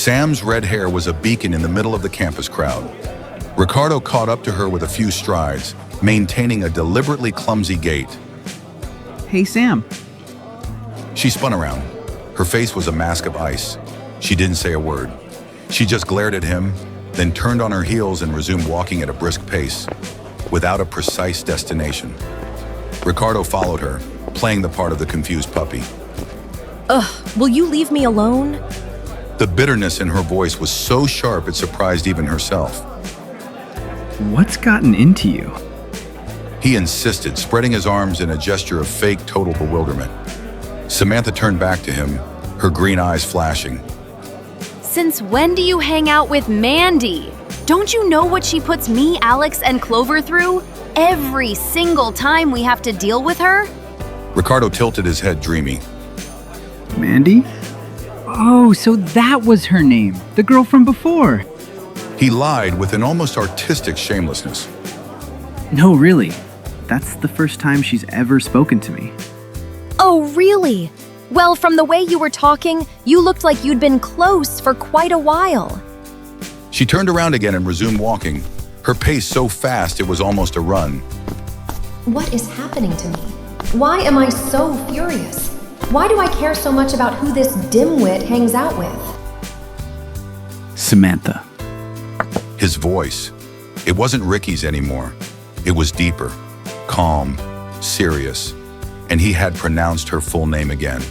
Sam's red hair was a beacon in the middle of the campus crowd. Ricardo caught up to her with a few strides, maintaining a deliberately clumsy gait. Hey, Sam. She spun around. Her face was a mask of ice. She didn't say a word. She just glared at him, then turned on her heels and resumed walking at a brisk pace, without a precise destination. Ricardo followed her, playing the part of the confused puppy. Ugh, will you leave me alone? The bitterness in her voice was so sharp it surprised even herself. What's gotten into you? He insisted, spreading his arms in a gesture of fake total bewilderment. Samantha turned back to him, her green eyes flashing. Since when do you hang out with Mandy? Don't you know what she puts me, Alex, and Clover through? Every single time we have to deal with her? Ricardo tilted his head dreamy. Mandy? Oh, so that was her name, the girl from before. He lied with an almost artistic shamelessness. No, really. That's the first time she's ever spoken to me. Oh, really? Well, from the way you were talking, you looked like you'd been close for quite a while. She turned around again and resumed walking, her pace so fast it was almost a run. What is happening to me? Why am I so furious? Why do I care so much about who this dimwit hangs out with? Samantha. His voice. It wasn't Ricky's anymore. It was deeper, calm, serious, and he had pronounced her full name again.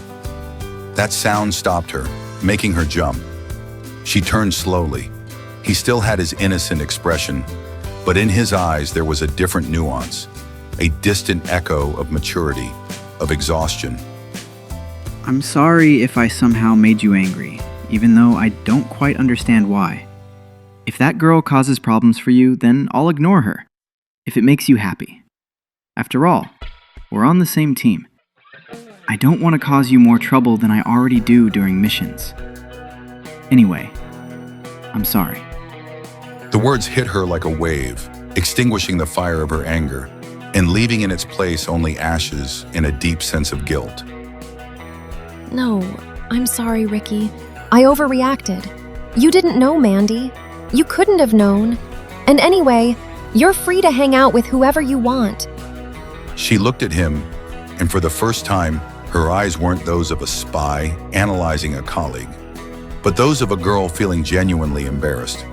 That sound stopped her, making her jump. She turned slowly. He still had his innocent expression, but in his eyes there was a different nuance, a distant echo of maturity, of exhaustion. I'm sorry if I somehow made you angry, even though I don't quite understand why. If that girl causes problems for you, then I'll ignore her, if it makes you happy. After all, we're on the same team. I don't want to cause you more trouble than I already do during missions. Anyway, I'm sorry. The words hit her like a wave, extinguishing the fire of her anger, and leaving in its place only ashes and a deep sense of guilt. No, I'm sorry, Ricky. I overreacted. You didn't know Mandy. You couldn't have known. And anyway, you're free to hang out with whoever you want. She looked at him, and for the first time, her eyes weren't those of a spy analyzing a colleague, but those of a girl feeling genuinely embarrassed.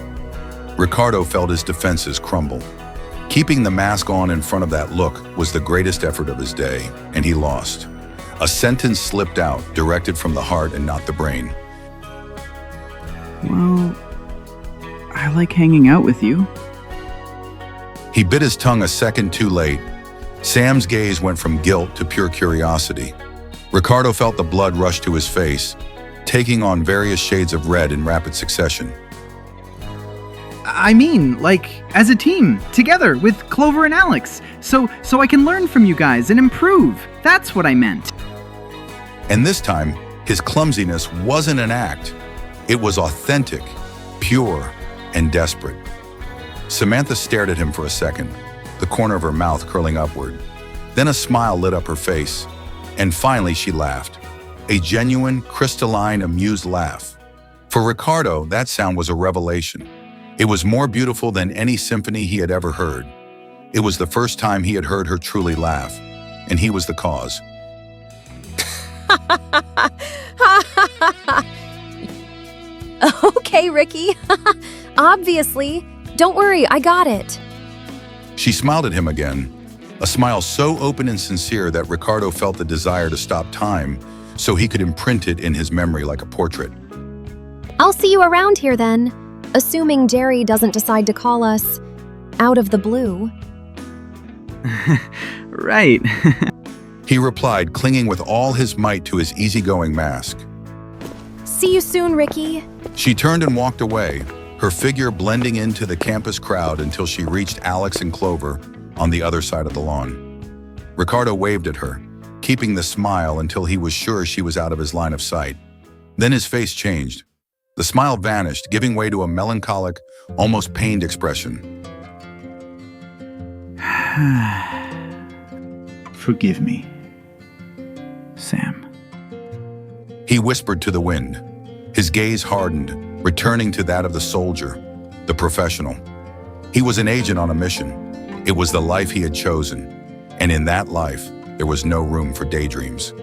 Ricardo felt his defenses crumble. Keeping the mask on in front of that look was the greatest effort of his day, and he lost. A sentence slipped out, directed from the heart and not the brain. Well, I like hanging out with you. He bit his tongue a second too late. Sam's gaze went from guilt to pure curiosity. Ricardo felt the blood rush to his face, taking on various shades of red in rapid succession. I mean, like, as a team, together, with Clover and Alex, so I can learn from you guys and improve. That's what I meant. And this time, his clumsiness wasn't an act. It was authentic, pure, and desperate. Samantha stared at him for a second, the corner of her mouth curling upward. Then a smile lit up her face, and finally she laughed. A genuine, crystalline, amused laugh. For Ricardo, that sound was a revelation. It was more beautiful than any symphony he had ever heard. It was the first time he had heard her truly laugh, and he was the cause. Okay, Ricky. Obviously. Don't worry, I got it. She smiled at him again, a smile so open and sincere that Ricardo felt the desire to stop time so he could imprint it in his memory like a portrait. I'll see you around here then, assuming Jerry doesn't decide to call us out of the blue. Right. He replied, clinging with all his might to his easygoing mask. See you soon, Ricky. She turned and walked away, her figure blending into the campus crowd until she reached Alex and Clover on the other side of the lawn. Ricardo waved at her, keeping the smile until he was sure she was out of his line of sight. Then his face changed. The smile vanished, giving way to a melancholic, almost pained expression. Forgive me, Sam. He whispered to the wind. His gaze hardened, returning to that of the soldier, the professional. He was an agent on a mission. It was the life he had chosen, and in that life, there was no room for daydreams.